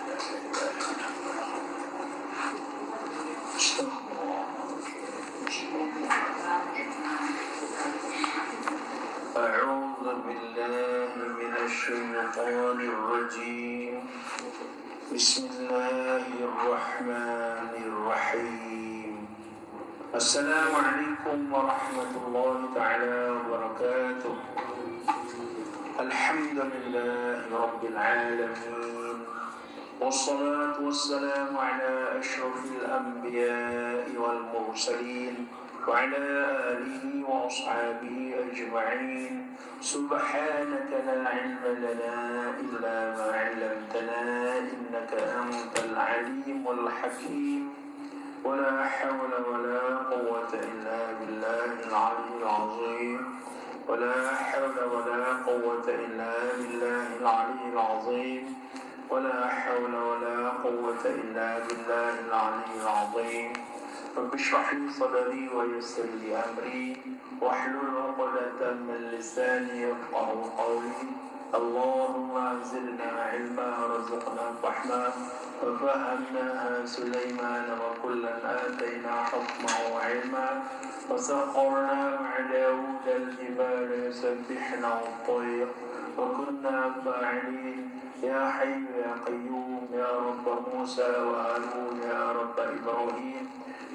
أعوذ بالله من الشيطان الرجيم. بسم الله الرحمن الرحيم. السلام عليكم ورحمة الله تعالى وبركاته. الحمد لله رب العالمين، والصلاة والسلام على أشرف الأنبياء والمرسلين وعلى آله وأصحابه أجمعين. سبحانك لا علم لنا إلا ما علمتنا إنك أنت العليم الحكيم. ولا حول ولا قوة إلا بالله العلي العظيم. ولا حول ولا قوة إلا بالله العلي العظيم. ولا حول ولا قوة إلا بالله العلي العظيم. رب اشرح لي صدري ويسر لي أمري واحلل عقدة من لساني يفقهوا قولي. اللهم زدنا علما ورزقنا فهما وفهمناها سليمان وكلا آتينا حكما وعلما وسخرنا مع داود الجبال يسبحن والطير وكنا فاعلين. يا حي يا قيوم يا رب موسى وهارون يا رب إبراهيم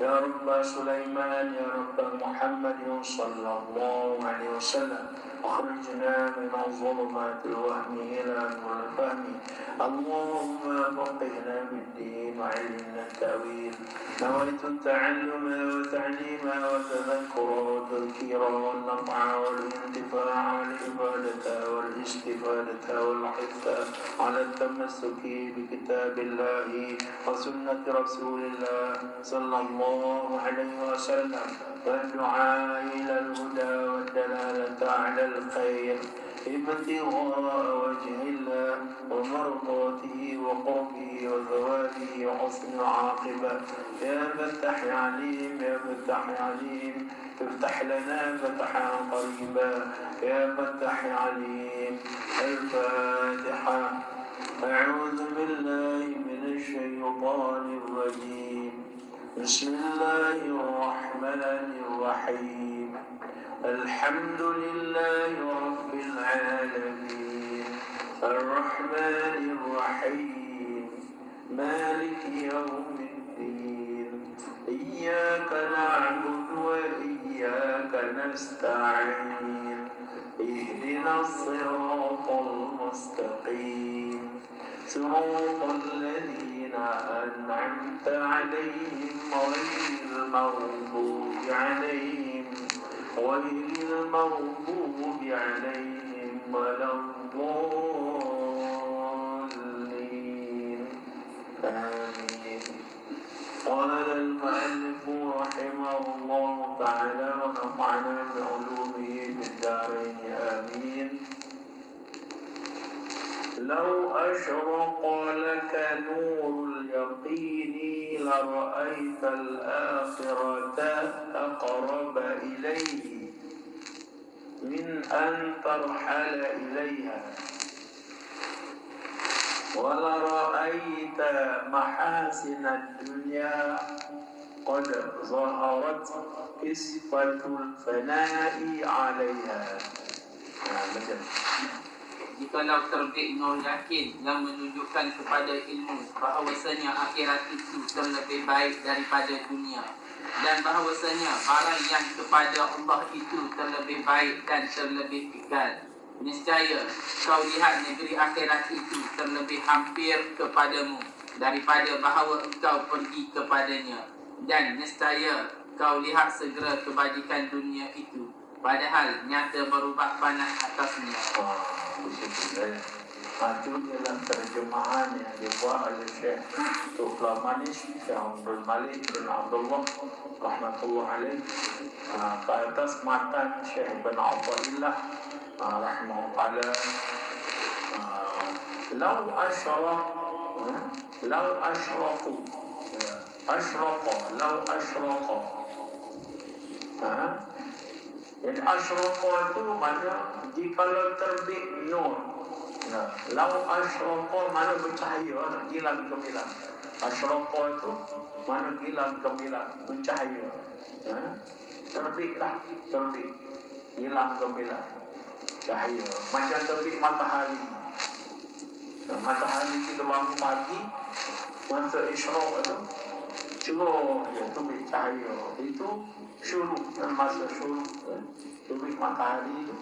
يا رب سليمان يا رب محمد صلى الله عليه وسلم أخرجنا من الظلمات الوهم إلى نور الفهم. اللهم فقهنا بالدين وعلمنا التأويل. نويت التعلم والتعليم والتذكر والتذكير والنفع والانتفاع والعبادة والاستفادة والحث على التمسك بكتاب الله وسنة رسول الله صلى الله عليه وسلم والدعاء إلى الهدى والدلالة على الخير ابتغاء وجه الله ومرضاته وقربه وثوابه وحسن العاقبة. يا فتح عليم يا فتح عليم افتح لنا فتحا قريبا يا فتح عليم. الفاتحة. أعوذ بالله من الشيطان الرجيم. بسم الله الرحمن الرحيم. الحمد لله رب العالمين الرحمن الرحيم مالك يوم الدين. إياك نعبد وإياك نستعين. اهدنا الصراط المستقيم صراط الذين أنعمت عليهم غير المغضوب عليهم ولا الضالين. آمين. قال المؤلف رحمه الله تعالى ونفعنا بعلومه في الدارين آمين. لو أشرق لك نور اليقين لرأيت الآخرة أقرب إليه من أن ترحل إليها ولرأيت محاسن الدنيا قد ظهرت كسفة الفناء عليها. Jikalau terbit nur yakin yang menunjukkan kepada ilmu bahawasanya akhirat itu terlebih baik daripada dunia, dan bahawasanya barang yang kepada Allah itu terlebih baik dan terlebih kekal, niscaya kau lihat negeri akhirat itu terlebih hampir kepadamu daripada bahawa engkau pergi kepadanya, dan niscaya kau lihat segera kebajikan dunia itu, padahal nyata berubah panas atasnya. Itu ialah terjemahan yang dibuat oleh Syekh Tuqla Manis, Syekh Abdul Malik bin Abdullah rahmatullah alaih, ke atas matan Syekh bin Abdullah rahmatullah. Lau asyraqa. Jadi asyraqa itu maknanya jikalau terbit nur. Nah, lau asyroko mana bercahaya, hilang gemilang. Asyroko itu mana hilang gemilang, bercahaya. Terbitlah, terbit, hilang gemilang, cahaya. Macam terbit matahari. Nah, matahari kita bangun pagi, masa isyrok itu, cerah dia terbit cahaya. Itu syuruk, masa syuruk, terbit matahari itu.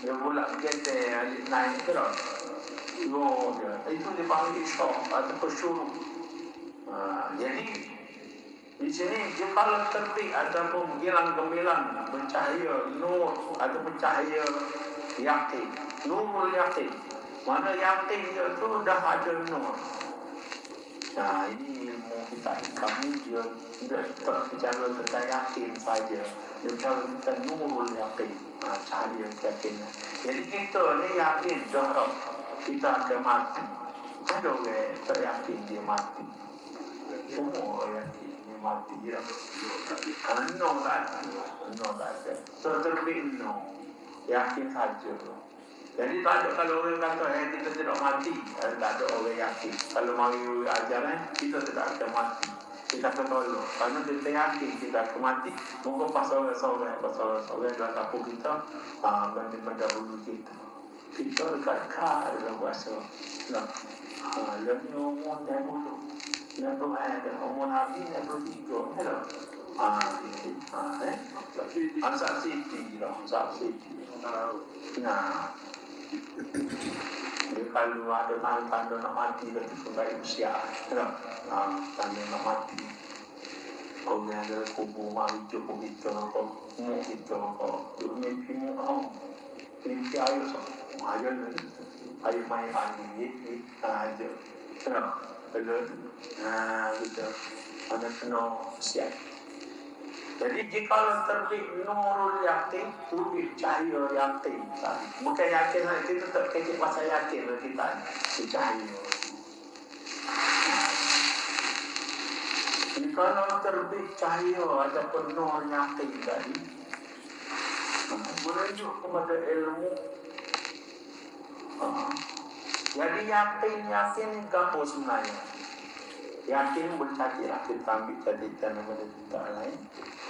Dia bulat getar, naik terus. Yo dia, itu dipanggil isyrok atau syuruk. Jadi di sini dia kalau terbit ataupun hilang gemilang, bercahaya nur ataupun cahaya yakin, nurul yakin. Mana yakin dia tu dah ada nur. Nah ini ilmu kita, kami dia tidak bicara tentang yakin saja, dia bicara tentang nurul yakin, cahaya yakin. Jadi kita ni yakin dah kita akan mati. Ada orang tak yakin dia mati. Semua yakin dia mati dia. No tak ada. Terbit no, yakin saja. Jadi tak ada kalau orang kata kita tidak mati, tak ada orang yakin. Kalau mari ajaran kita tidak akan mati. Kita akan tolong. Karena kita yakin kita akan mati. Mungkin pasal orang dalam kampung kita mendahului kita. Kita dekat dalam bahasa. Yang ni umur dah dulu. Yang tu ada umur Nabi yang bertiga. Ansar Siti lah, Ansar Siti. Nah, dia kalau ada tanda nak mati dah sebagai usia, tanda nak mati. Kau yang ada kubur mari cukup kita, kau mu kita, kau mimpi mu, mimpi ayo ayo lagi, ayo main lagi, aja, betul, betul, mana kena siap. Jadi jika terbit nurul yakin, terbit cahaya yakin. Bukan yakin lagi, kita tetap kecil pasal yakin kita. Cahaya. Jika terbit cahaya, ada nur yakin tadi. Merujuk kepada ilmu. Jadi yakin apa sebenarnya? Yakin bercakap kita ambil jadikan kepada kita lain.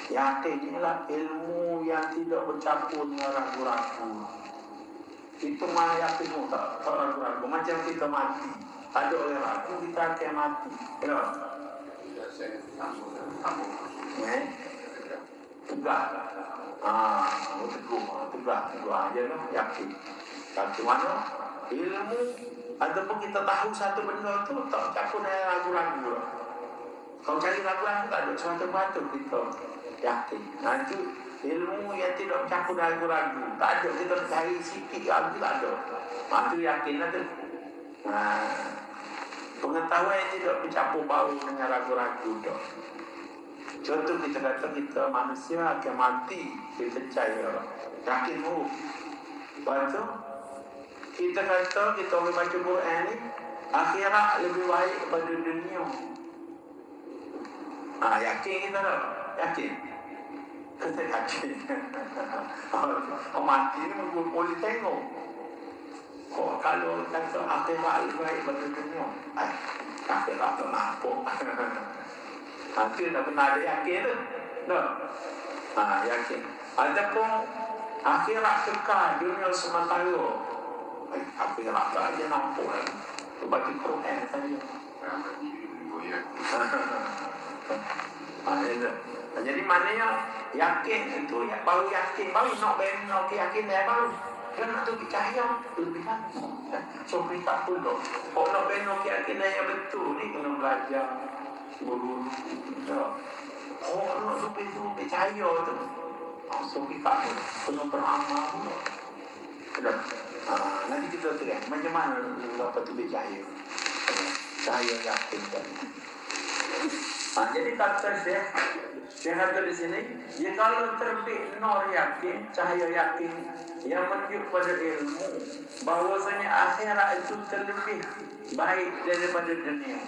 Yakin inilah ilmu yang tidak bercampur dengan ragu-ragu. Itu mana yakin tak ragu-ragu. Macam kita mati, ada orang ragu kita akan mati. Ya. Tegak. Tegak aja lah yakin. Tapi mana ilmu ataupun kita tahu satu benda tu tak campur dengan ragu-ragu. Kalau cari ragu-ragu tak ada semata-mata kita yakin. Nah itu ilmu yang tidak campur dengan ragu-ragu. Tak ada kita cari sikit ragu tak ada. Itu yakin lah tu. Pengetahuan yang tidak bercampur bau dengan ragu-ragu tu. Contoh kita kata kita manusia akan mati, kita percaya, yakin tu. Lepas tu kita kata kita boleh baca Quran ni akhirat lebih baik daripada dunia. Yakin kita tak? Yakin? Kita yakin. Mati ni boleh tengok. Kalau kata akhirat lebih baik daripada dunia, akhirat tu nampak. Itu tak pernah ada yakin tu. Tak? Yakin. Ataupun akhirat kekal, dunia sementara. Akhirat tak aja nampak lah. Baca Quran saja. Jadi maknanya yakin itu baru yakin, baru nak benar yakin dia baru. Dia nak tu percaya lebih lagi. So kita pun dok. Kalau nak benar yakin yang betul ni kena belajar guru. Oh nak tu percaya tu. So kita pun kena beramal pun. Nanti kita tengok macam mana apa tu bercahaya. Cahaya yakin tadi. Jadi kata saya kata di sini, ya kalau terbit nur yakin, cahaya yakin yang menunjuk pada ilmu, bahwasanya akhirat itu terlebih baik daripada dunia.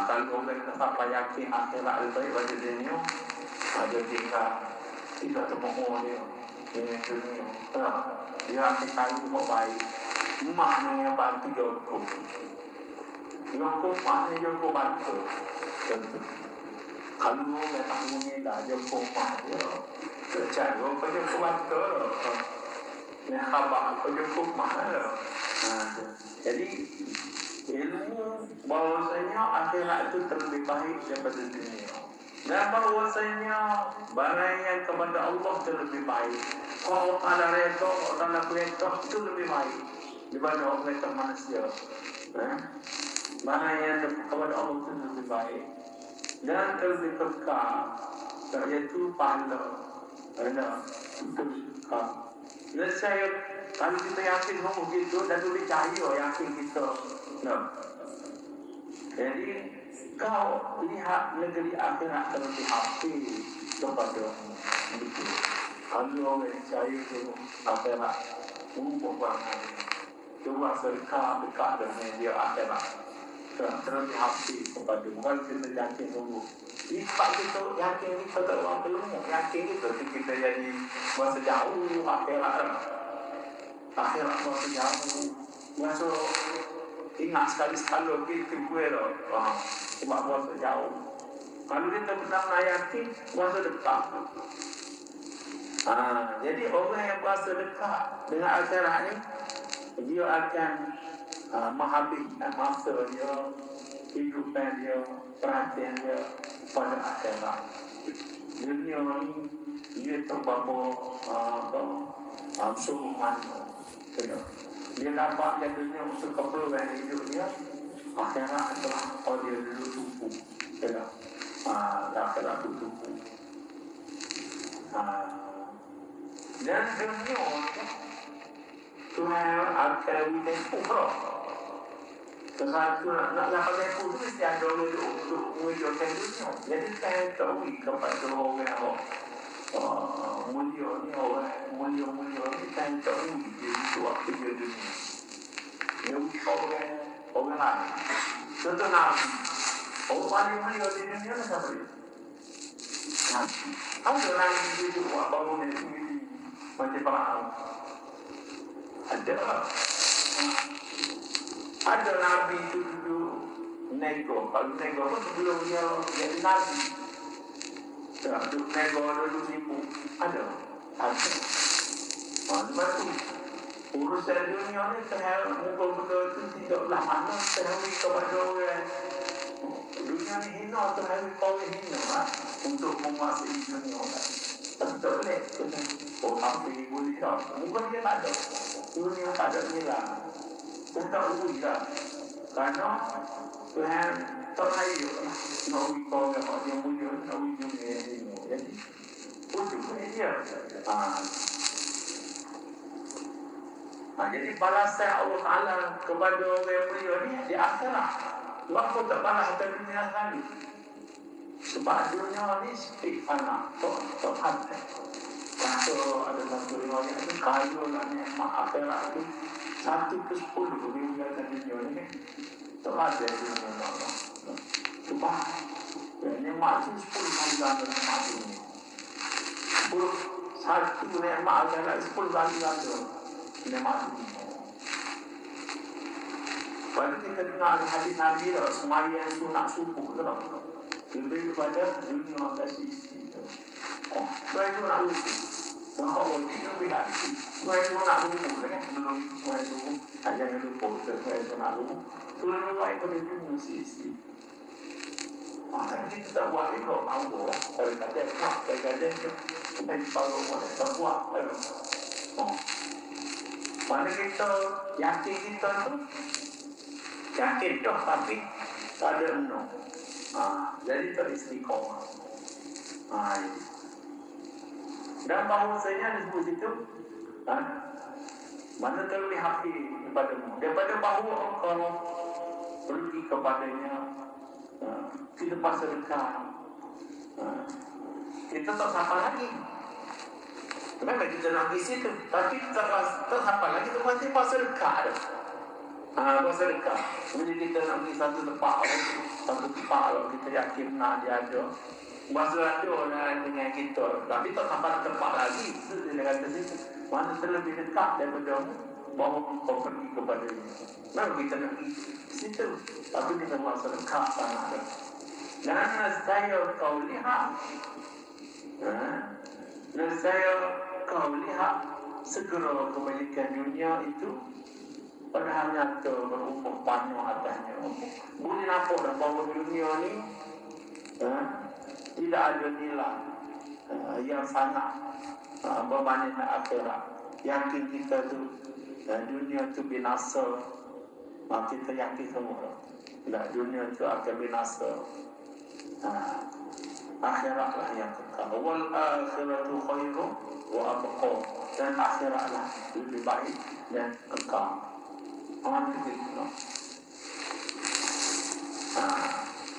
Kalau orang tetap yakin akhirat lebih baik daripada dunia, ada tinggal tidak termohon dia dengan dunia. Dia akan tahu baik. Maknanya bantu Joko. Joko maknanya Joko bantu. Contoh. Kalau orang tak mengira Joko maknanya percaya apa Joko bantu. Yang khabar apa Joko maknanya. Jadi ilmu bahwasanya akhirat itu terlebih baik daripada dunia. Dan bahwasanya barang yang kepada Allah terlebih baik. Kalau ada redha, ada redha itu lebih baik daripada orang redha manusia. Barang yang kepada Allah itu lebih baik dan terlebih kekal, yaitu pahala. Itu kekal. Dan saya kalau kita yakin begitu dan lebih cahaya yakin kita. Jadi kau lihat negeri akhirat terlebih hafif kepada itu. Kalau orang percaya itu akhirat umum banget. Cuma serka dekat dengan dia akhirat terlebih hafif kepada bukan kita yakin dulu. Sebab kita yakin kita tak orang belum yakin kita jadi masa jauh akhirat masa jauh masa ingat sekali gitu gue loh. Sebab masa jauh. Kalau kita benar-benar yakin masa dekat. Jadi orang yang masa dekat dengan akhirat ni dia akan menghabiskan masa dia, kehidupan dia, perhatian dia pada akhirat. Dunia ni dia terbawa suruh mana. Dia dapat yang dunia untuk keperluan hidup dia, akhirat adalah dia dulu tumpu. Akhirat itu tumpu. Dan dunia Tuhan akan tempuh bro. Sesuatu nak pakai tempuh tu mesti ada orang untuk mewujudkan dunia. Jadi saya tahu kepada orang yang mulia ni, orang mulia ni saya tahu dia itu waktu dia dunia. Dia orang lain. Contoh Nabi. Orang paling mulia di dunia ni siapa dia? Ada Nabi itu buat bangunan sendiri macam Firaun. Ada Nabi itu dulu nego. Kalau nego pun sebelum dia jadi Nabi. Dulu nego dulu sibuk. Ada. Lepas tu urusan dunia ni terhadap muka-muka itu tidaklah mana terhadap kepada orang. Dunia ni hina terhadap kaum hina untuk menguasai dunia. Tak boleh. Orang boleh tak. Muka dia tak ada. Dunia tak ada nilai. Tak boleh tak. Kerana Tuhan tak kaya nak kau yang mulia, nak dunia ini. Jadi untuk dia. Jadi balasan Allah Ta'ala kepada orang yang mulia ni di akhirat. Kenapa tak balas atas dunia sekali? Sebab dunia ni sikit anak tak ada. Kalau ada satu riwayat itu kaya nak nikmat akhirat itu 1/10 dia kata dunia ni tak ada dunia Allah. Sebab nikmat itu 10 kali ganda nikmat dunia. 1 nikmat akhirat 10 kali ganda nikmat dunia. Kalau kita dengar hadis Nabi dah sembahyang sunat subuh tu lebih kepada dunia kasih isi. Sebab itu nak lupa. Sebab itu lihat. Sebab itu nak lupa. Sebab itu jangan lupa. Sebab itu nak lupa. Sebab itu baik pada dunia isi. Tapi kita tak buat itu. Kalau kata buat. Kalau kata kita diparuh buat. Tak buat. Mana kita yakin kita tu yakin tu tapi tak ada no. Jadi teristiqomah. Dan bahawasanya disebut itu mana terlebih hati kepadamu daripada bahawa engkau pergi kepadanya kita masa dekat kita tak sampai lagi. Memang kita nak di situ tapi tak sampai lagi tu masih masa dekat. Masa dekat. Jadi kita nak pergi satu tempat kalau kita yakin nak dia ada. Masa ada orang dengan kita. Tapi tak sampai tempat lagi. Itu dia kata situ. Mana terlebih dekat daripada bawa kau pergi kepada ini. Lalu kita nak pergi situ, tapi kita masa dekat sana. Dan saya kau lihat, dan saya kau lihat segera kebajikan dunia itu padahal nyata berumur panjang atasnya. Boleh nampak dah bahawa dunia ni tidak ada nilai yang sangat berbanding dengan akhirat. Yakin kita tu dunia tu binasa, kita yakin semua dunia tu akan binasa. Akhiratlah yang kekal. Wal akhiratu khairu wa abqa. Dan akhiratlah lebih baik dan kekal.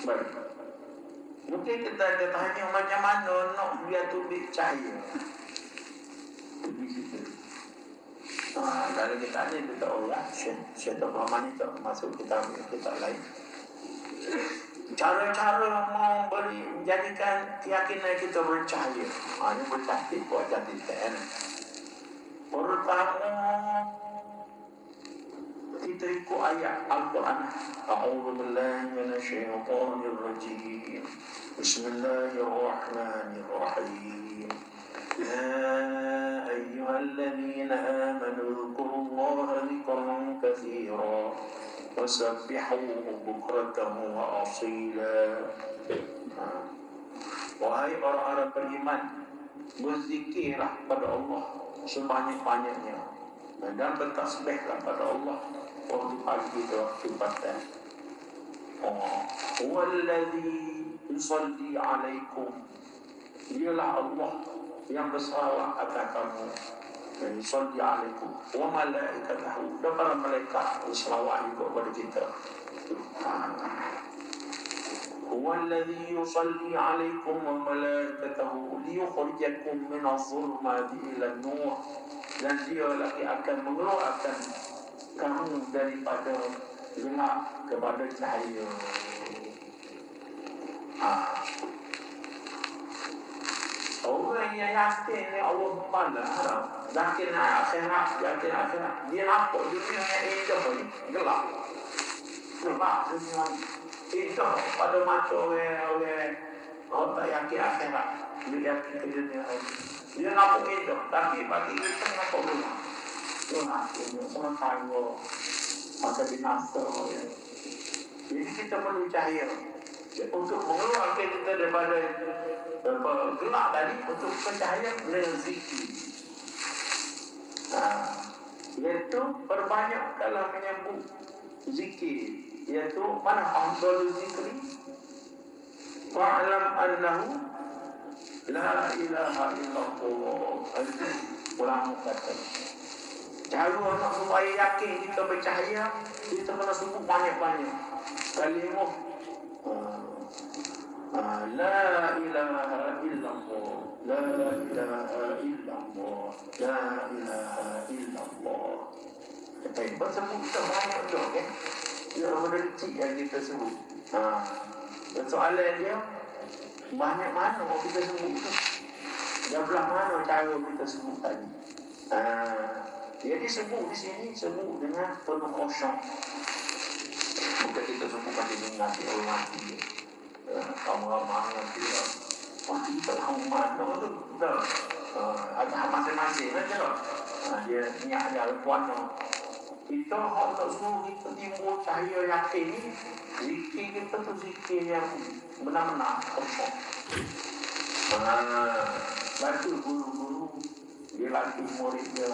Baik. Mungkin kita ada tanya macam mana nak biar tubik cahaya. Kalau kita ni kita orang Syed Rahman ni tak masuk kita lain. Cara-cara memberi menjadikan keyakinan kita bercahaya. Ini bercantik buat cantik kan. Pertama kita ikut ayat Al-Quran. A'udzu billahi minasyaitonir rajim. Bismillahirrahmanirrahim. Ya ayyuhalladzina amanu dzkurullaha dzikran katsiran wasabbihuhu bukratan wa asila. Wahai orang-orang beriman, berzikirlah pada Allah sebanyak-banyaknya dan bertasbihlah pada Allah waktu pagi dan waktu petang. Huwallazi yusalli alaikum, dialah Allah yang bersalawat atas kamu. Yusalli alaikum wa malaikatahu, dan para malaikat bersalawat juga kepada kita. Huwallazi yusalli alaikum wa malaikatahu liyukhrijakum minadh-dhulumati ila an-nur, dan dia lagi akan mengeluarkan kamu daripada gelap kepada cahaya. Orang yang yakin ni Allah memandang, yakin akhirat, dia nampak dunia yang indah ni gelap. Gelap dunia indah pada mata orang tak yakin akhirat, dia yakin ke dunia ini. Dia nampak indah, tapi bagi kita nampak gelap. Gelap dunia, orang kaya, maka binasa. Jadi kita perlu cahaya untuk mengeluarkan kita daripada gelap tadi, untuk bercahaya dengan zikir. Iaitu perbanyakkanlah menyambut zikir, iaitu mana afdalul zikri fa'lam annahu la ilaha illallah. Ulama kata cara nak supaya yakin kita bercahaya, kita kena sebut banyak-banyak kalimah la ilaha illallah, la ilaha illallah, la ilaha illallah. Kita sebut kita banyak tu kan. Dia ada kecil yang kita sebut. Soalan dia banyak mana kita sebut tu. Dia belah mana cara kita sebut tadi. Jadi sebut di sini, sebut dengan penuh kosong. Bukan kita sebutkan dengan hati orang mati. Kamu ramah nanti mati kita tahu mana tu. Ada masing-masing saja. Dia niat dia puan. Kita nak suruh kita timbul cahaya yakin ni, zikir kita tu zikir yang benar-benar kosong. Bantu guru-guru, dia latih murid dia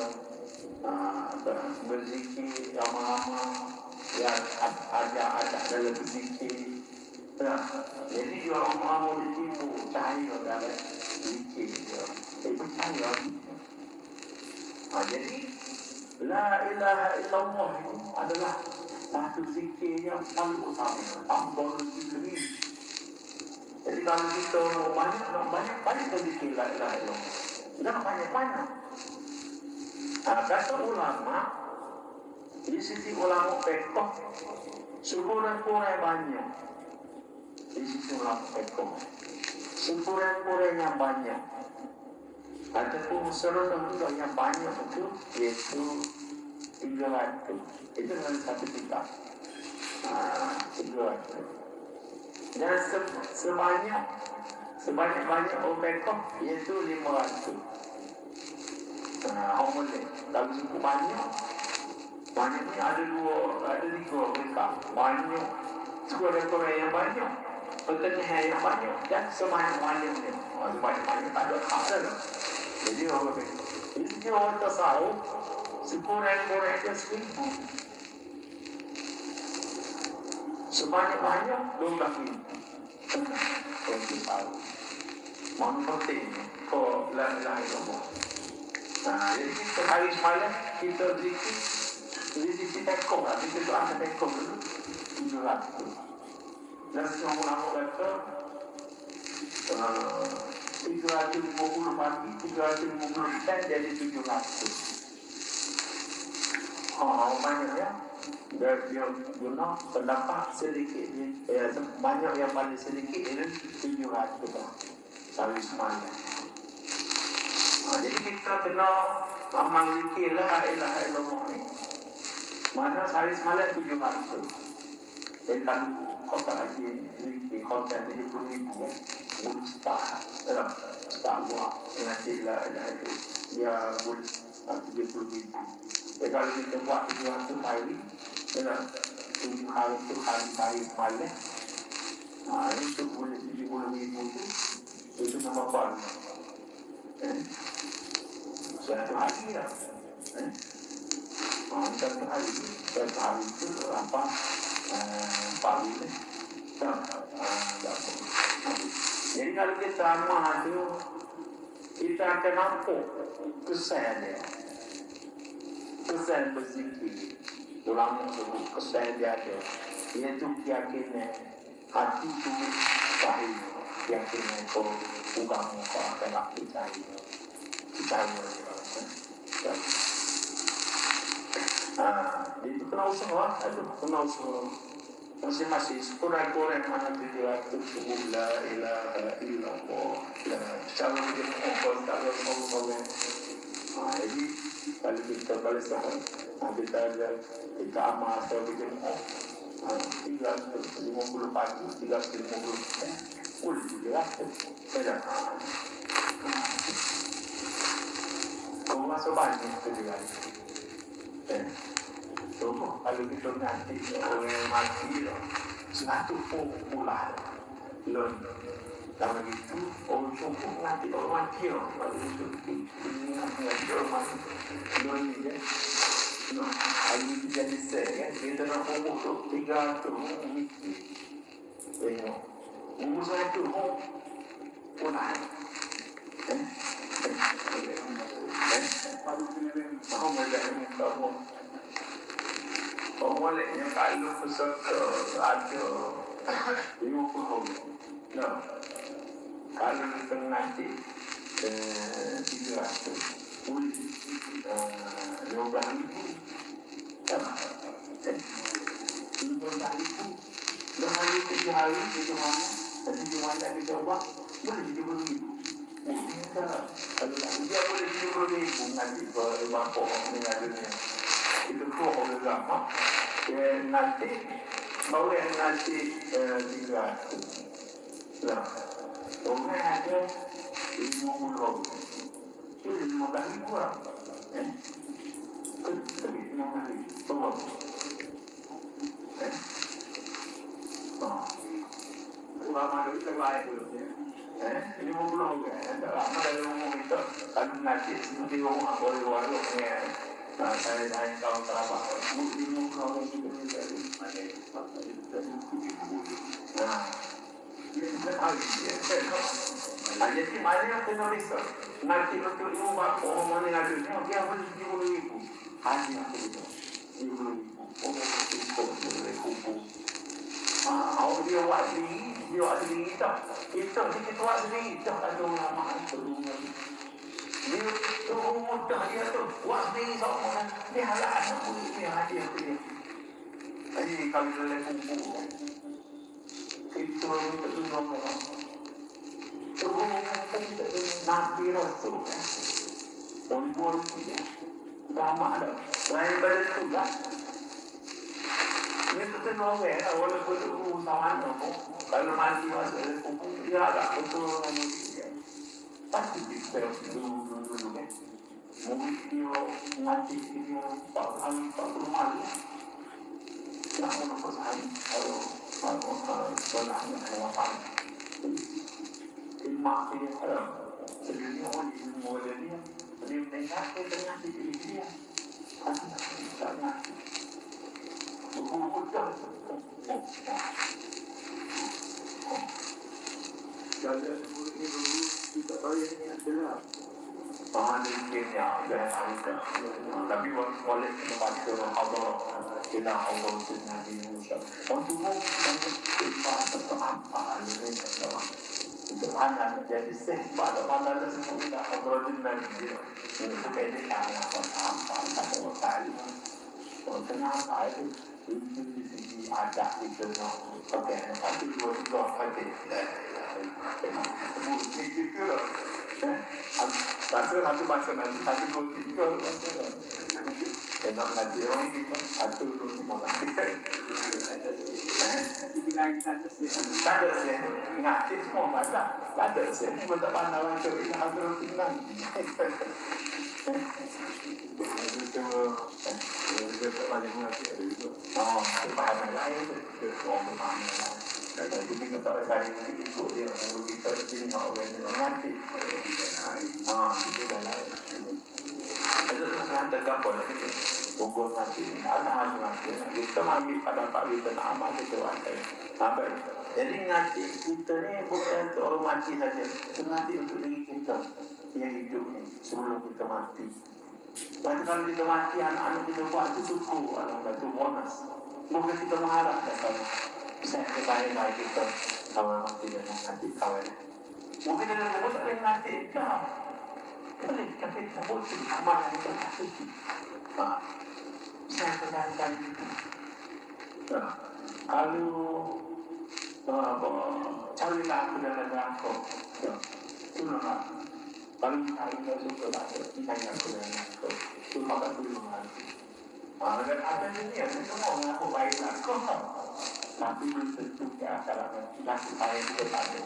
berzikir lama-lama, yang ajak dalam berzikir. Jadi dia orang-orang dia timbul cahaya dalam zikir dia. Percaya. Jadi la ilaha illallah itu adalah satu zikir yang paling utama, afdalul zikri. Jadi kalau kita banyak zikir la ilaha illallah, jangan banyak-banyak. Kata ulama, di sisi ulama fiqh, sekurang-kurang banyak. Di sisi ulama fiqh, sekurang-kurangnya banyak. Ataupun serendah juga yang banyak itu, iaitu 300. Itu dengan satu kitab. 300. Dan sebanyak orang pekoh iaitu 500. Orang boleh. Tapi cukup banyak. Banyak ni ada 3 mereka. Banyak. Sekolah-sekolah yang banyak. Pertanian yang banyak. Dan sebanyak-banyaknya. Sebanyak-banyak tak ada hak dah. Jadi orang pekoh. Jadi orang tasawuf sekurang-kurangnya 1000. Sebanyak-banyak 12,000. Orang tasawuf. Mana penting kau la ilaha illallah. Jadi kita hari semalam kita zikir tekok lah. Kita tu ada tekok dulu 700. Dan semua ulama kata 350 pagi, 350 petang jadi 700. Banyak ya. Dia guna pendapat sedikit banyak yang paling sedikit itu 700 lah. Hari semalam. Jadi kita kena amal zikir la ilaha illallah ni. Mana hari semalam 700. Dan kalau kota lagi zikir kota 70,000 tak buat dengan la ilaha illallah. Dia boleh 70,000. Jadi kalau kita buat 700 hari, 7 hari tu hari semalam. Itu boleh 70,000 tu. Itu nama apa? Satu hari lah. Satu hari itu apa? Pagi ni. Jadi kalau kita amal tu, kita akan nampak kesan dia. Kesan berzikir. Ulama sebut kesan dia ada. Iaitu keyakinan hati tu sahih. Keyakinan kau agama kau akan nak percaya. Itu kena usaha. Kena usaha. Masing-masing sekurang-kurang mana 700 sebut la ilaha illallah. Cara dia mengokon tak ada ngomong-ngomong. Jadi kalau kita balas saham, kita amal atau kita mengokon 350 pagi, 350 boleh juga. Tidak. Kau masuk banyak juga. Kalau kita nanti orang yang mati, 100 pula. Kalau itu orang cukup nanti orang mati. Kalau itu ini orang mati. Hari itu jadi saya, kita nak umur 300 mikir. Tengok. Umur saya tu pula. Mau melihatnya kamu. Awalnya kalau peserta ada 50. Kalau kita nanti 300 boleh 12,000. 12,000. Hari 3 hari kita mana? Nanti mana kita buat boleh 70,000. Kalau dia boleh 70,000 nanti berapa orang dengan dunia. Itu kau orang lama. Nanti baru yang nanti 300. Orang ada 50. Itu 15,000 orang. Tapi 15,000. Tolong. Lama itu terbaik dulu ya. Ini 50 orang. Lama dari umum itu kan nanti seperti orang boleh saya tahu berapa. Mungkin kalau kita dari mana kita tahu dia. Jadi mana yang kena risau. Nanti untuk rumah orang mana yang ada dia boleh 70,000. Hanya itu 70,000. Orang itu boleh kumpul. Dia buat sendiri tak. Kita buat sendiri tak ada ulama itu. Dia tu mudah dia tu buat sendiri seorang. Dia halal anak boleh dia hadiah dia. Jadi kalau boleh kumpul, kita tertunduk orang. Nabi Rasul, orang dia, lama dah. Selain daripada itu lah, ini tu normal lah. Walaupun itu sama mana, kalau mati masuk dalam kubur, dia agak betul dengan dia. Pasti kita dulu kan. Mungkin dia mati dia 40 malam. Nak menapa sahaja kalau sekolah yang apa. Mak dia haram. Sebenarnya orang dia mendengar tengah dia. Sangat mudah. Jadi ini dulu kita tahu ini adalah bahannya dan harga. Tapi oleh membaca Allah, kita Allah Nabi Musa. Untuk kita tetap apa ini adalah untuk anak jadi sehbat pada tersebut kita Abdul Nabi untuk kehidupan apa atau kali. Kenapa itu di sini ada itu pakai tapi dua pakai itu loh. Satu bahasa nanti satu dua tiga enak ngaji orang kita satu dua lima ada sih ngaji semua baca ada sih betul mana orang tu ini harus tinggal itu banyak ngaji itu bahan lain itu orang mana kalau kita tak cari itu dia kita sini orang ngaji itu dah lain itu sangat tegak boleh Bogor nanti, anak nanti, kita ambil pada Pak kita amal kita wajar. Sampai, jadi ngaji kita ni bukan untuk orang mati saja, ngaji untuk diri kita yang hidup ni sebelum kita mati. Nanti kalau kita mati, anak-anak kita buat itu suku, anak-anak itu bonus. Bukan kita mengharap datang. Saya kebaikan kita kalau mati dengan ngaji kawan. Mungkin ada yang tak boleh ngaji tak. Boleh, tapi tak boleh amal yang kita kasih. Saya katakan itu. Kalau carilah aku dalam aku, itu nak. Kalau kita suka baca, kita aku dalam aku, itu maka dulu nanti. Dan ada ini yang semua mengaku baik aku, tapi belum tentu ke akal kita supaya kita baca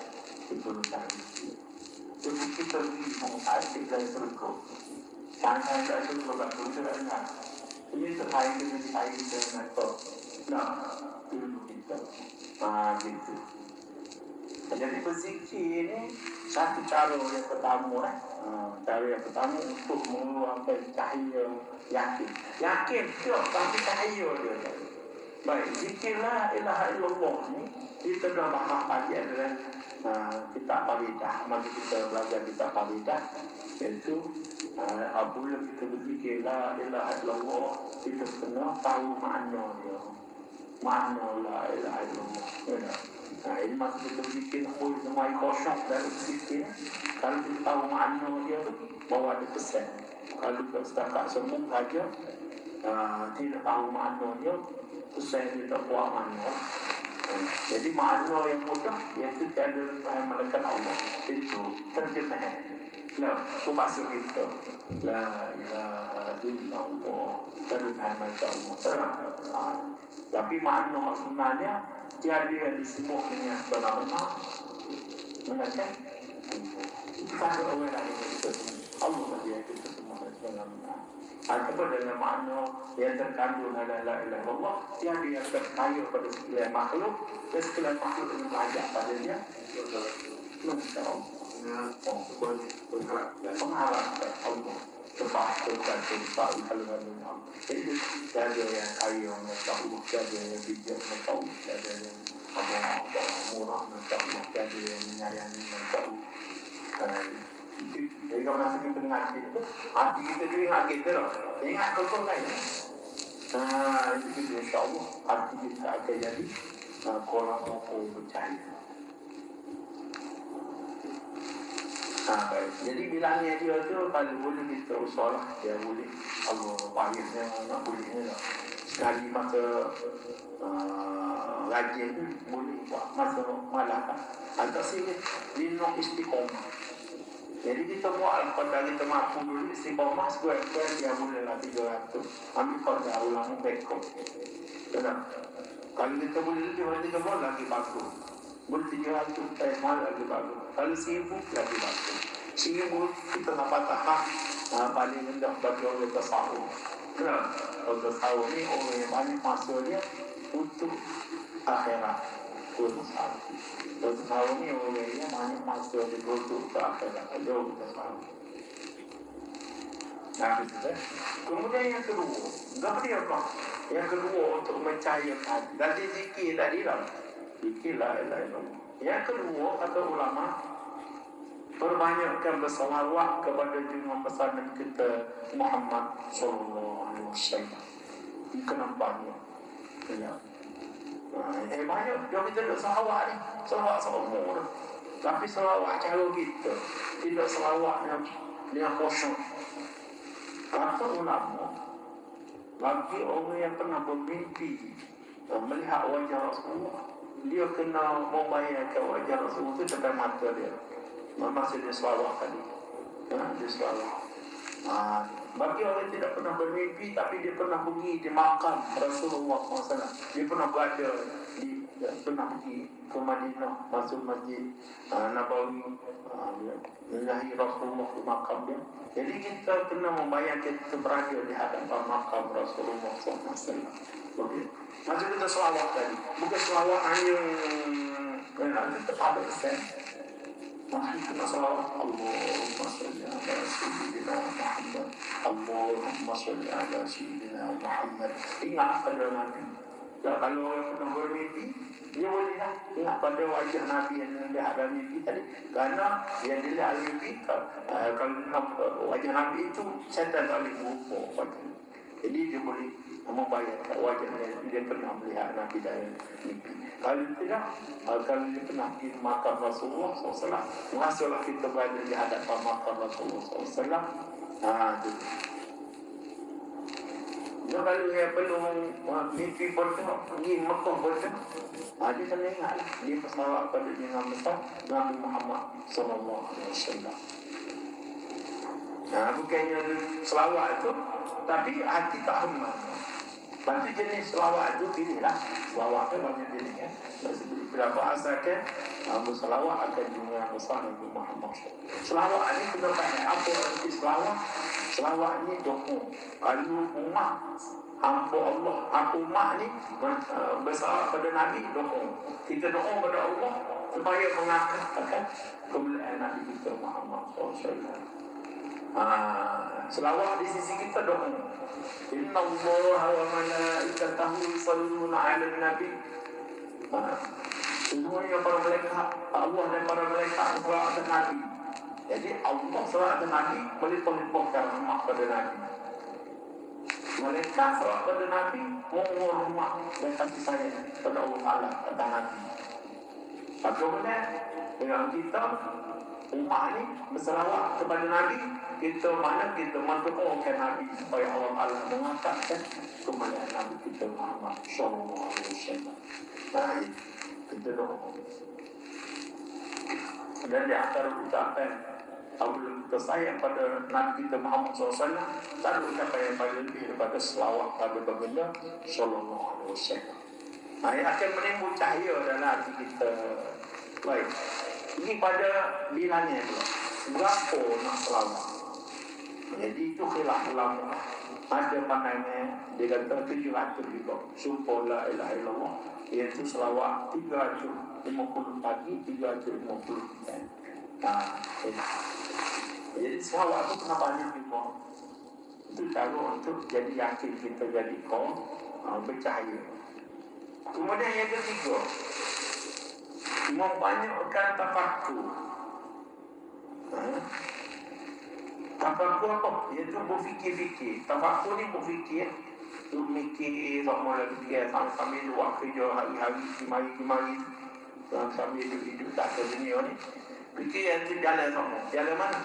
itu nanti. Jadi kita bingung asik dari surga. Jangan dari surga baru terdengar. Ini terkait dengan saya dengan itu. Nah, dulu kita. Gitu. Jadi berzikir ini satu cara yang pertama. Cara yang pertama untuk mengeluarkan cahaya yakin. Yakin tu, tapi cahaya dia. Baik, zikirlah ilaha illallah ni kita dah bahas pagi adalah kita paridah. Mari kita belajar kita paridah. Iaitu apabila kita berzikir la ilaha illallah, kita kena tahu makna dia. Makna la ilaha illallah. Ini masa kita berzikir semua kosong dari berzikir. Kalau kita tahu makna dia tu, bawa ada pesan. Kalau kita setakat semua saja tidak tahu makna dia, pesan dia tak buat makna. Jadi makna yang mudah, iaitu tiada yang melekat Allah. Itu terjemahan. Nah, itu maksud kita. La ilaha illallah. Terjemahan macam Allah. Tapi makna sebenarnya tiada di semua ini benar-benar melekat. Kita orang lain itu Allah dia itu semua benar-benar. Ataupun dengan makna yang terkandung dalam la ilaha illallah, tiada yang terkaya pada sekalian makhluk, dan sekalian makhluk yang belajar pada dia. Masya Allah. Pengharap Allah terpaksa kalau Allah. Jadi tiada yang kaya macam Allah, tiada yang bijak macam Allah, tiada yang murah macam Allah, tiada yang menyayangi macam Allah. Jadi kalau masih kita mengaji itu, hati kita juga ingat kita lah. Ingat betul kan? Itu kita insyaAllah hati kita akan jadi korang mau percaya. Jadi bilangnya dia tu kalau boleh kita usahalah dia boleh Allah panggilnya nak bolehnya lah. Sekali masa rajin boleh buat masa malam. Antara sini lino istiqomah. Jadi kita buat pada kita mampu dulu istiqomah sebuah dia boleh lah 300. Ambil pada ulang bekok. Benar. Kalau kita boleh lebih nanti kita buat lagi bagus. Boleh 300 mal lagi bagus. Kalau 1000 lagi bagus. 1000 kita dapat tahap paling rendah bagi orang tasawuf. Benar. Orang tasawuf ni orang yang banyak masuk dia untuk akhirat. Untuk tasawuf ni orang yang banyak masuk dia untuk akhirat. Ada orang tasawuf. Nah, kemudian yang kedua, apa? Yang kedua untuk mencairkan dari zikir tadi lah. Zikir la ilaha illallah. Yang kedua kata ulama, perbanyakkan bersalawat kepada junjungan besar Nabi kita Muhammad sallallahu alaihi wasallam. Kenapa? Ya. Banyak dia kita nak salawat ni, salawat seumur. Tapi salawat cara kita, tidak salawat yang kosong. Kata ulama, bagi orang yang pernah bermimpi melihat wajah Rasulullah, dia kena membayangkan wajah Rasulullah itu depan mata dia. Maksud dia selawat tadi. Dia selawat. Bagi orang yang tidak pernah bermimpi tapi dia pernah pergi di makam Rasulullah SAW. Dia pernah berada pernah pergi ke Madinah, masuk masjid Nabawi, melihat Rasulullah di makam dia. Jadi kita kena membayangkan kita berada di hadapan makam Rasulullah SAW. Macam kita selawat tadi, bukan selawat hanya ada kesan. Mari kita selawat Allahumma salli ala sayyidina Muhammad, Allahumma salli ala sayyidina Muhammad. Ingat pada Nabi. Ya, kalau orang pernah bermimpi, dia boleh ingat pada wajah Nabi yang dia ada mimpi tadi. Kerana yang dia ada mimpi, kalau wajah Nabi itu syaitan tak boleh berupa wajah. Jadi dia boleh membayangkan wajah dia pernah melihat Nabi dari mimpi. Kalau tidak, kalau dia pernah pergi makam Rasulullah SAW, masuklah kita berada di hadapan makam Rasulullah SAW. Itu. Jadi kalau dia belum mimpi pun pergi Mekah pun dia kena ingat dia bersalawat pada junjungan besar Nabi Muhammad SAW. Bukannya selawat itu, tapi hati tak hormat. Bantu jenis selawat itu pilihlah. Selawat itu banyak jenis kan. Berapa asalkan berselawat akan junjungan besar Nabi Muhammad SAW. Selawat ini kena tanya apa arti selawat? Selawat ini doa. Kalau umat hamba Allah, umat ni bersalawat pada Nabi, doa. Kita doa pada Allah supaya mengangkat kemuliaan Nabi kita Muhammad SAW. Selawat di sisi kita doa. Inna Allah wa malaikatahu yusalluna 'alan nabi. Semuanya para malaikat, Allah dan para malaikat selawat kepada Nabi. Jadi Allah selawat kepada Nabi melimpah-limpahkan rahmat kepada Nabi. Malaikat selawat kepada Nabi mohon rahmat dan kasih sayang kepada Allah Taala kepada Nabi. Bagaimana dengan kita umat ni berselawat kepada Nabi, kita mendoakan Nabi supaya Allah Taala mengangkatkan kemuliaan Nabi kita Muhammad sallallahu alaihi wasallam. Kita doa. Dan di antara ucapan apabila kita sayang pada Nabi kita Muhammad SAW, tak ada ucapan yang paling lebih daripada selawat pada baginda sallallahu alaihi wasallam. Yang akan menimbul cahaya dalam hati kita. Baik. Ini pada bilangnya pula. Berapa nak selawat? Jadi itu khilaf ulama. Ada pandangan dia kata 700 juga. Sumpah la ilaha illallah. Iaitu selawat 350 pagi, 350 petang. Jadi selawat itu kenapa banyak juga? Itu cara untuk jadi yakin kita jadi kaum bercahaya. Kemudian yang ketiga, membanyakkan tafakkur. Tafakkur apa? Iaitu berfikir-fikir. Tafakkur ni berfikir, tu mikir, sama lagi fikir, sambil buat kerja hari-hari, kimari-kimari, sambil hidup tak ke dunia ni. Fikir yang tu jalan sama. Jalan mana?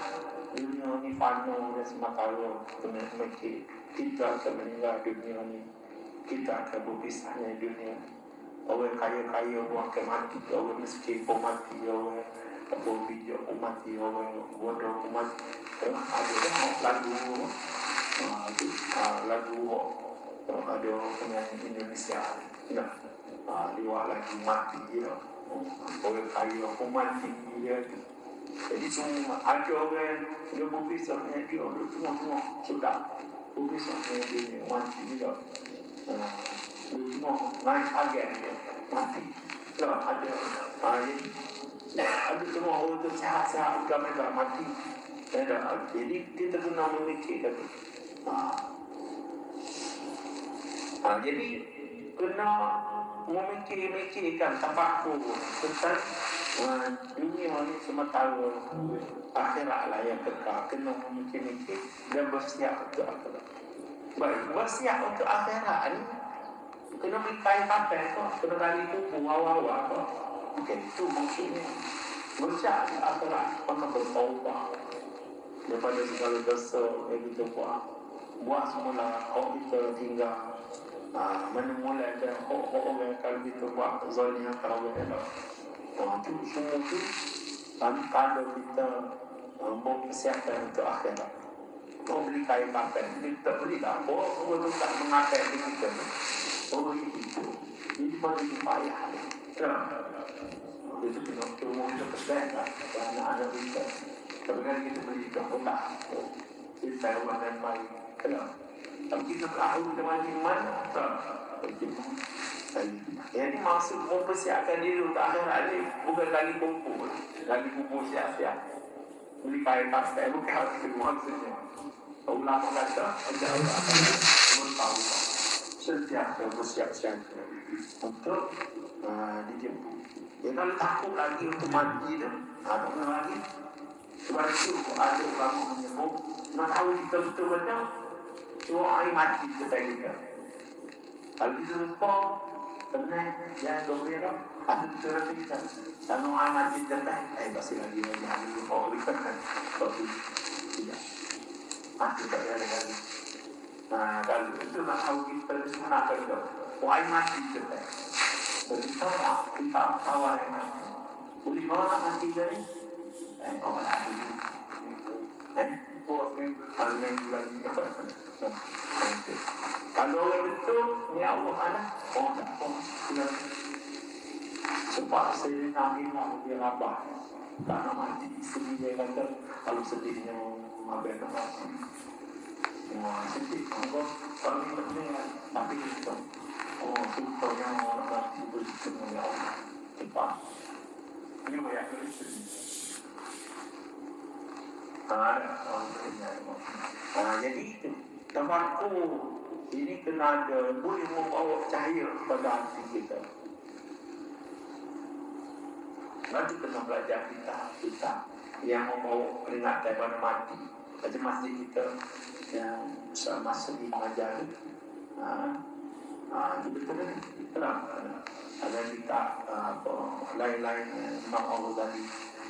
Dunia ni fana dan sementara. Kena mikir, kita akan meninggal dunia ni. Kita akan berpisahnya dunia. Orang kaya-kaya pun akan mati, orang miskin pun mati, orang apa video umat orang bodoh umat ada lagu lagu ada penyanyi Indonesia liwat lagi mati dia orang kaya aku mati dia jadi semua ada orang dia berpisahnya dia semua sudah berpisahnya dia mati dia semua naik agen dia mati ada semua orang tu sehat-sehat juga mereka mati jadi kita kena memikirkan jadi kena memikirkan tafakur tentang dunia ni sementara akhirat lah yang kekal. Kena memikir-mikir dan bersiap untuk akhirat. Baik, bersiap untuk akhirat ni kena beli kain pakai tu, kena gali kuku awal-awal tu. Okey, itu maksudnya bersiap untuk akhirat, kena bertaubat daripada segala dosa yang kita buat semula hak kita tinggal mana mula ada hak orang kalau kita buat zalim kalau ada itu semua tu kalau kita mau persiapkan untuk akhirat mau beli kain pakai kita beli tak apa semua tu tak mengakai kita orang itu jadi mana payah itu kena semua kita persiapkan anak-anak kita sebenarnya kita beli ke kota kita rumah dan baik tapi kita tahu teman mana jadi maksud mempersiapkan diri untuk akhirat ni bukan lagi kumpul siap-siap beli kain pakai bukan itu maksudnya ulama kata akan tahu sentiasa bersiap-siap untuk dijemput kalau takut lagi untuk mati tu ada lagi sebab itu ada ulama menyebut nak tahu kita betul betul semua air mati kita juga. Kalau kita lupa, tenang, jangan dober ada betul kita. Kalau air mati tenang, pasti lagi jangan lupa oleh kerana tapi tidak. Masih tak ada lagi. Kalau itu nak tahu kita semua nak kerja, air mati tenang. Kita awal air mati. Boleh mana mati dari? Awal lagi. Kalau orang betul ni Allah anak tak sebab saya nak dia rabah tak nak mati sedih dia kata kalau sedihnya abang nak mati sedih kalau ni tapi kita supaya orang mati bersama ya Allah cepat ini yang sedih jadi itu tafakur ini kena ada boleh membawa cahaya pada hati kita. Nanti kena belajar kita yang membawa peringatan pada mati. Macam masjid kita yang masa di mengajar betul ada kita lain-lain Imam Al-Ghazali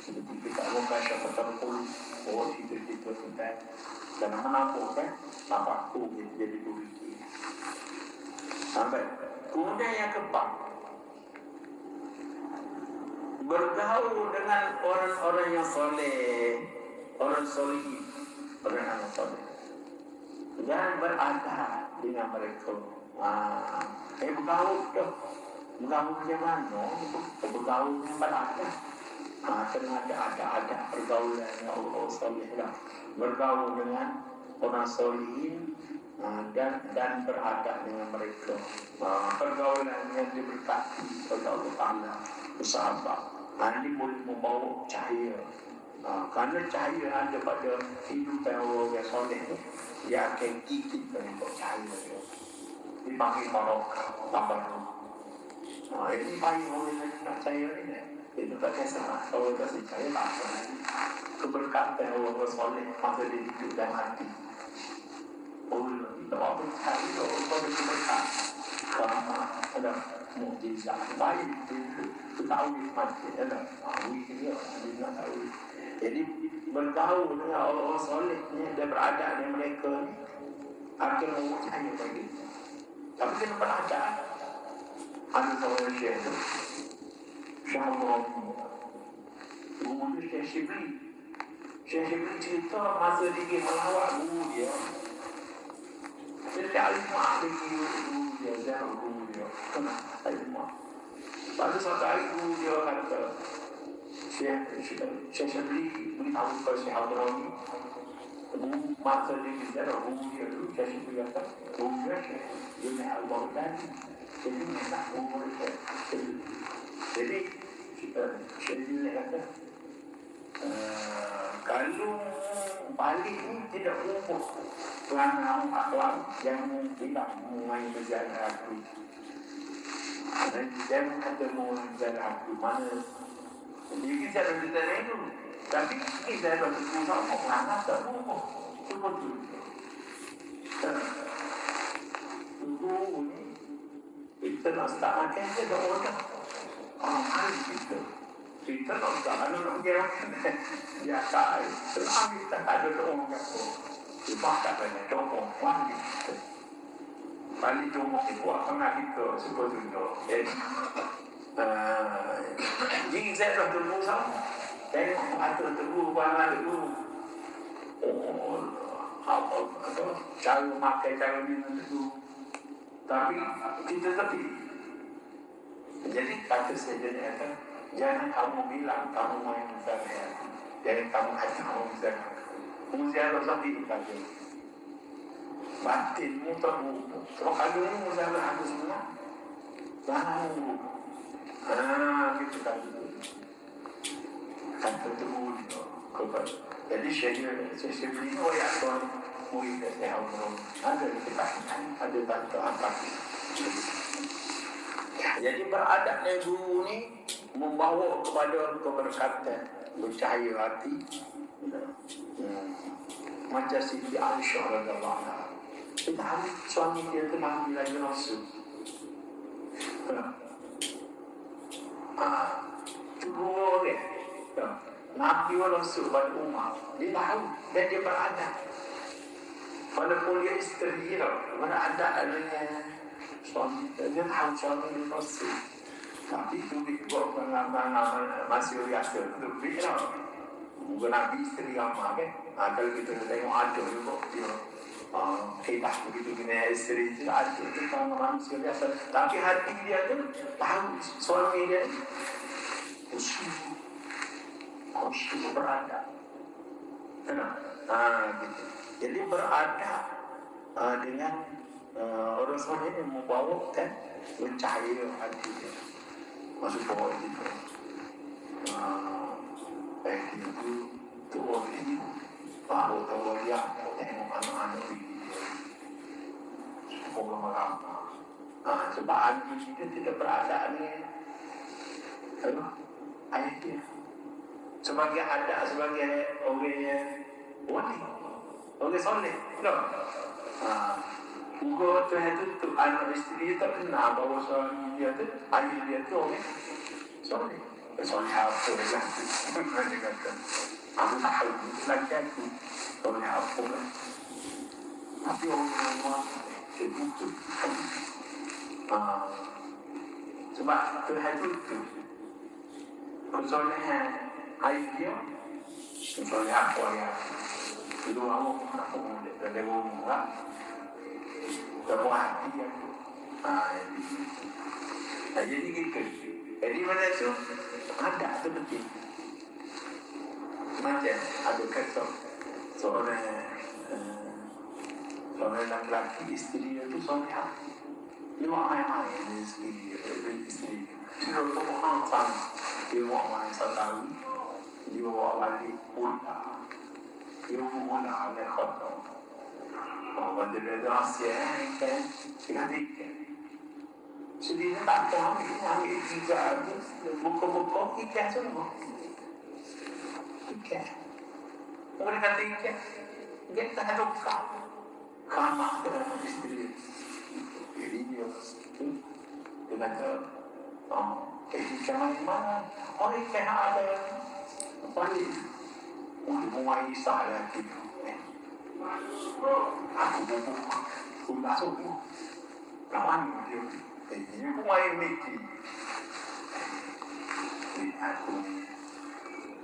seperti kita bukan syafatan polis itu tentang dan menampung tafakur jadi berfikir sampai kemudian yang keempat bergaul dengan orang-orang yang soleh orang soleh dan beradab dengan mereka bergaul macam mana bergaul dengan beradab kena ada pergaulan yang Allah soleh lah bergaul dengan orang solihin dan beradab dengan mereka pergaulan yang diberkati oleh Allah Ta'ala bersahabat ini boleh membawa cahaya kerana cahaya ada pada kehidupan orang yang soleh dia akan kikit dengan cahaya dia dipanggil barokah tambah ini panggil orang yang nak cahaya ini itu tak kisah kalau kasih cahaya tak apa lagi keberkatan orang soleh masa dia hidup dan mati kita buat cahaya orang boleh keberkatan ada mukjizat baik itu tahu mati ada dia nak tahu jadi bergaul dengan orang soleh dan beradab dengan mereka ni akan membuat cahaya bagi tapi kena beradab ada seorang syekh Syahwal umur Syekh Shibli. Syekh Shibli cerita masa dia melawat guru dia. Dia tak alifah lagi guru dia, Zainal guru dia. Kenapa? Tak alifah. Pada satu hari guru dia kata, Syekh Shibli beritahu kepada Syekh Abdul Rahim. Guru masa dia Zainal guru dia dulu, Syekh Shibli kata, guru dia dia nak al-Baghdadi. Jadi dia nak guru dia. Jadi Syekh Shibli kata, kalau balik ni tidak umur pelanggan akhlak yang tidak mengenai berjalan aku. Dan jangan kata mengenai berjalan aku mana. Jadi kita ada berjalan itu. Tapi kita ada berjalan aku pelanggan tak umur. Itu betul. Tunggu ni kita nak start makan je dah orang. Orang hari kita. Kita tak usah ada orang kira ya tak selama kita ada orang kata kita tak banyak contoh wangi balik contoh itu akan kita seperti itu jadi saya dah tunggu sama tengok ada tunggu mana dulu apa cara makan cara minum dulu tapi kita tapi jadi kata saya jadi jangan kamu bilang kamu main saya. Jangan kamu kata kamu saya. Muziah sampai tadi. Batinmu terbuka. Kalau kalian muziah ada semua, jangan lupa. Gitu tadi. Kata terbuka. Jadi saya beli ya tuan murid saya ada kita ada tante apa. Jadi beradabnya guru ni membawa kepada keberkatan bercahaya hati macam Siti Aisyah radhiyallahu anha. Kita hari suami dia tu Nabi lagi Rasul. Itu boleh. Nabi wa Rasul pada umat. Dia tahu dan dia beradab. Walaupun dia isteri dia, beradab adanya suami dia tahu suami dia Rasul. Tapi itu buat pengalaman masih biasa itu bila bukan Nabi isteri lama kan kalau kita tengok ada juga dia hebat begitu kena isteri itu ada itu pengalaman manusia biasa tapi hati dia tu tahu suami dia khusyuk beradab gitu. Jadi beradab dengan orang soleh yang membawa kan mencahaya hati dia masuk bawah itu itu orang ini baru tahu dia tengok anak-anak ini semoga merata sebab anak kita tidak berada ni ayah dia sebagai adat sebagai orang orang soleh Ugo Tuhan itu anak isteri tak kenal bahawa suami dia tu ayah dia tu orang soleh soleh apa lah dia kata aku tahu lagi aku soleh apa lah tapi orang itu sebab Tuhan itu kesolehan ayah dia soleh apa ya itu aku boleh ngomong lah dalam hati aku. Jadi gitu. Jadi mana tu ada tu betul. Macam ada kata seorang lelaki isteri itu soleh. Dia ayah isteri. Dia orang sang. Dia orang satu. Dia orang balik pulang. Dia orang ada kata. Quando ele deu uma ciência, fica se diz tá bom, bocou, e quer seu irmão. E quer. Mereka tinggal, dia tak ada kau. Kamar dalam istri. Jadi dia kata, jangan mana, orang kena ada balik. Untuk mulai salah kita. Aku masuk kawan dia ini pemain Mickey aku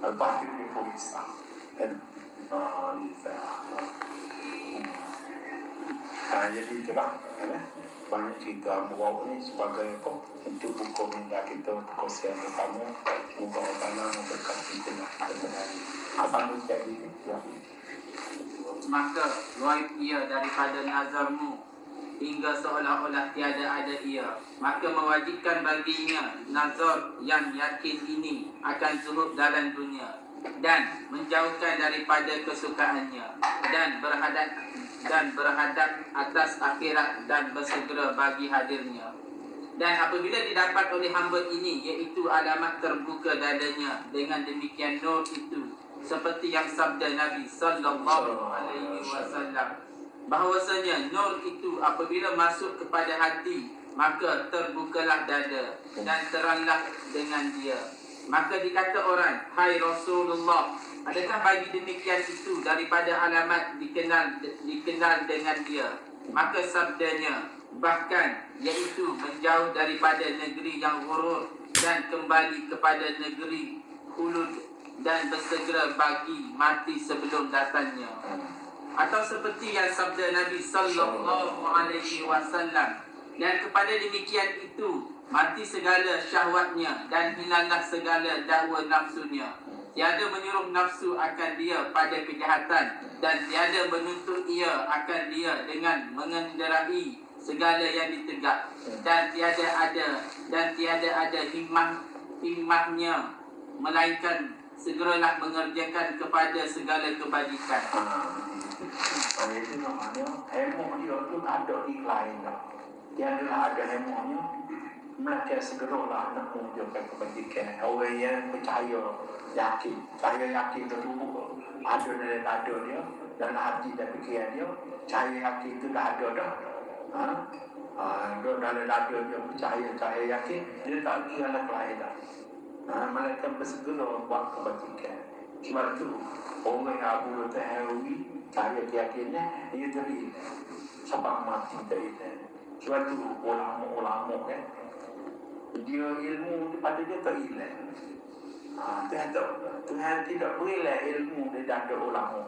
Lepas tu dia pun risau. Kan? Jadi itulah. Banyak cerita bawa ni sebagai apa? Untuk buku minta kita kesian kamu. Moga Allah memberkati kita sehari. Apa tu jadi? Maka luai ia daripada nazarmu hingga seolah-olah tiada ada ia. Maka mewajibkan baginya nazar yang yakin ini akan zuhud dalam dunia dan menjauhkan daripada kesukaannya dan berhadap atas akhirat dan bersegera bagi hadirnya. Dan apabila didapat oleh hamba ini, iaitu alamat terbuka dadanya, dengan demikian nur itu seperti yang sabda Nabi sallallahu alaihi wasallam, bahwasanya nur itu apabila masuk kepada hati, maka terbukalah dada dan teranglah dengan dia. Maka dikata orang, hai Rasulullah, adakah bagi demikian itu daripada alamat dikenal dengan dia? Maka sabdanya, bahkan iaitu menjauh daripada negeri yang ghurur dan kembali kepada negeri khulud dan bersegera bagi mati sebelum datangnya. Atau seperti yang sabda Nabi sallallahu alaihi wasallam, dan kepada demikian itu mati segala syahwatnya dan hilanglah segala dakwa nafsunya. Tiada menyuruh nafsu akan dia pada kejahatan dan tiada menuntut ia akan dia dengan mengenderai segala yang ditegak, dan tiada ada himmahnya melainkan segeralah mengerjakan kepada segala kebajikan. Itu namanya hemok dia tu ada iklan dah. Dia adalah ada hemoknya, mereka segeralah nak menunjukkan kebajikan. Orang yang percaya yakin betul ada dan ada dia dalam hati dan fikiran dia, percaya yakin itu dah ada dah. Dalam dada dia percaya yakin, dia tak kira anak lain dah. Mereka bersegera buat kebajikan. Sebab tu orang yang Abu Tahawi cari keyakinannya, dia jadi sebab mati dari dia. Sebab tu ulama kan, dia ilmu pada dia tak hilang. Tuhan tidak berilah ilmu di dada ulama.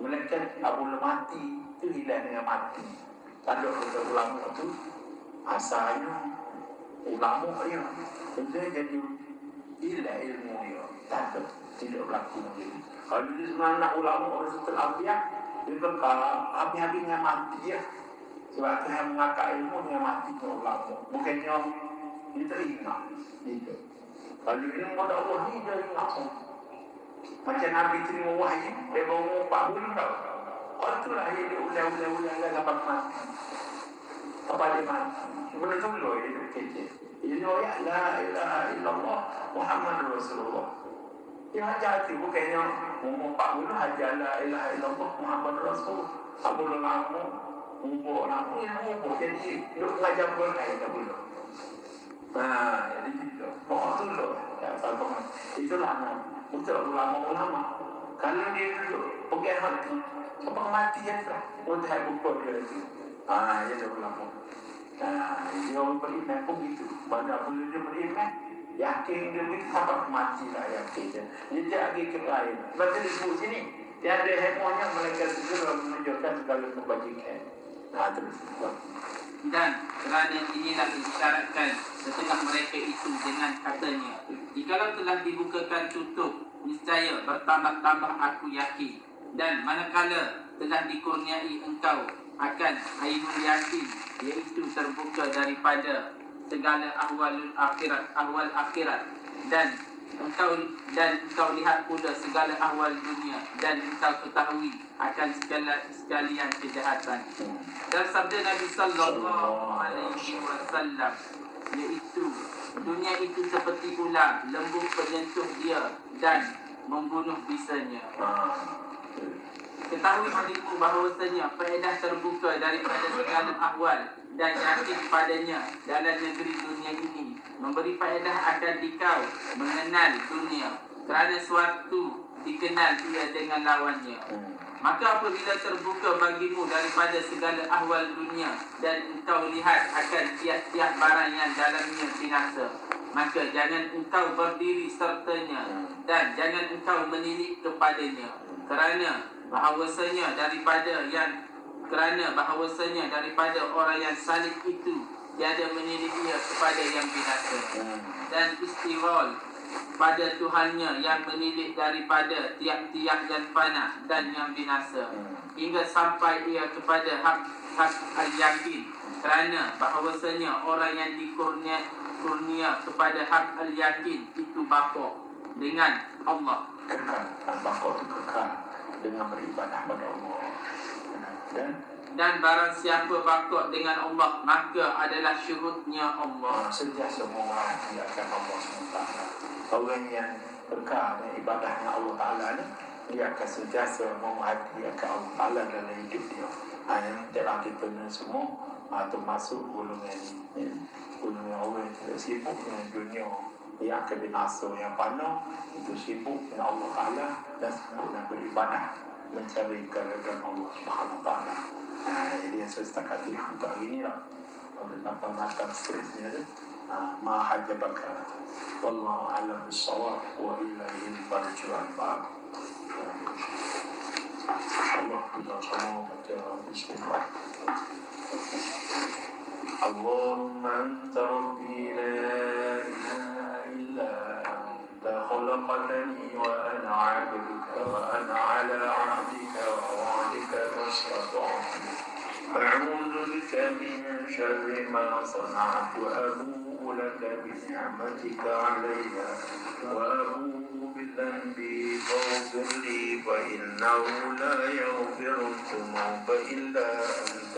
Melainkan Abu mati itu hilang dengan mati. Tanda kata ulama tu asalnya ulama dia, dia jadi hilang ilmu dia. Tanda tidak berlaku lagi. Kalau dia sebenarnya nak ulama orang setelah Ambiah, dia kekal habis-habis dengan mati ya. Sebab Tuhan mengakak ilmu dengan mati ke ulama. Bukannya dia teringat. Kalau ilmu pada Allah ni dia ingat. Macam Nabi terima wahyu, dia bawa 4 bulan tau. Kalau itulah dia ulang-ulang sampai mati. Apa dia mati? Benda tu dulu dia kecil. Ini ayat la ilaha illallah Muhammad Rasulullah. Dia ajar tu bukannya umur 40 ajar la ilaha illallah Muhammad Rasulullah. Apa lama umur lama yang umur jadi duk mengajar pun tak boleh. Jadi itu. Oh tu loh. Ya sama. Itulah untuk ulama-ulama. Kalau dia duduk pergi hati, sampai mati je lah. Untuk buku dia itu. Itu ulama. Dia beriman pun begitu. Pada bila dia beriman, yakin dia begitu sampai mati lah yakin je. Dia tak lagi ke lain. Sebab dia disebut sini, tiada hemoknya mereka segera menunjukkan segala kebajikan. Terus. Dan kerana inilah disyaratkan setengah mereka itu dengan katanya, jikalau telah dibukakan tutup, niscaya bertambah-tambah aku yakin. Dan manakala telah dikurniai engkau akan ainul yakin, iaitu terbuka daripada segala ahwal akhirat, dan engkau lihat pula segala ahwal dunia, dan engkau ketahui akan sekalian kejahatan. Dan sabda Nabi sallallahu alaihi wasallam, iaitu dunia itu seperti ular, lembut menyentuh dia dan membunuh bisanya. Ketahui dirimu bahawasanya faedah terbuka daripada segala ahwal dan yakin padanya dalam negeri dunia ini memberi faedah akan dikau mengenal dunia, kerana suatu dikenal dia dengan lawannya. Maka apabila terbuka bagimu daripada segala ahwal dunia dan engkau lihat akan tiap-tiap barang yang dalamnya binasa, maka jangan engkau berdiri sertanya dan jangan engkau menilik kepadanya, kerana bahawasanya daripada orang yang salib itu tiada menilik ia kepada yang binasa, dan istirol pada Tuhannya yang menilik daripada tiap-tiap yang fana dan yang binasa, hingga sampai ia kepada hak al-yakin, kerana bahawasanya orang yang dikurnia kepada hak al-yakin itu bapa dengan Allah. Kekal, bapa itu kekal dengan beribadah pada Allah. Dan barang siapa bakok dengan Allah, maka adalah syurutnya Allah. Sentiasa menghadiahkan Allah SWT. Orang yang berkah dengan ibadahnya Allah Ta'ala ni, dia akan sentiasa menghadiahkan Allah Ta'ala dalam hidup dia. Yang telah kita ni semua termasuk golongan ni. Golongan orang yang tidak sibuk dengan dunia yang akan binasa, yang panah, itu sibuk dengan Allah Ta'ala dan sibuk dengan beribadah, mencari keridhaan Allah Subhanahu Wa Ta'ala. Jadi yang saya setakat ini untuk hari ini lah. Tentang pematan seterusnya tu, ma hajabaka wallahu a'lam bis-shawab wa ilaihi al-marji'u. Allah kita semua baca bismillah. Allahumma anta rabbi la ilaha illa anta khalaqtani wa ana 'abduka wa ana 'ala 'ahdika wa wa'dika mastata'tu. أعوذ بك من شر ما صنعت وأبوء لك بنعمتك علي وأبوء بذنبي فاغفر لي فإنه لا يغفر الذنوب إلا أنت.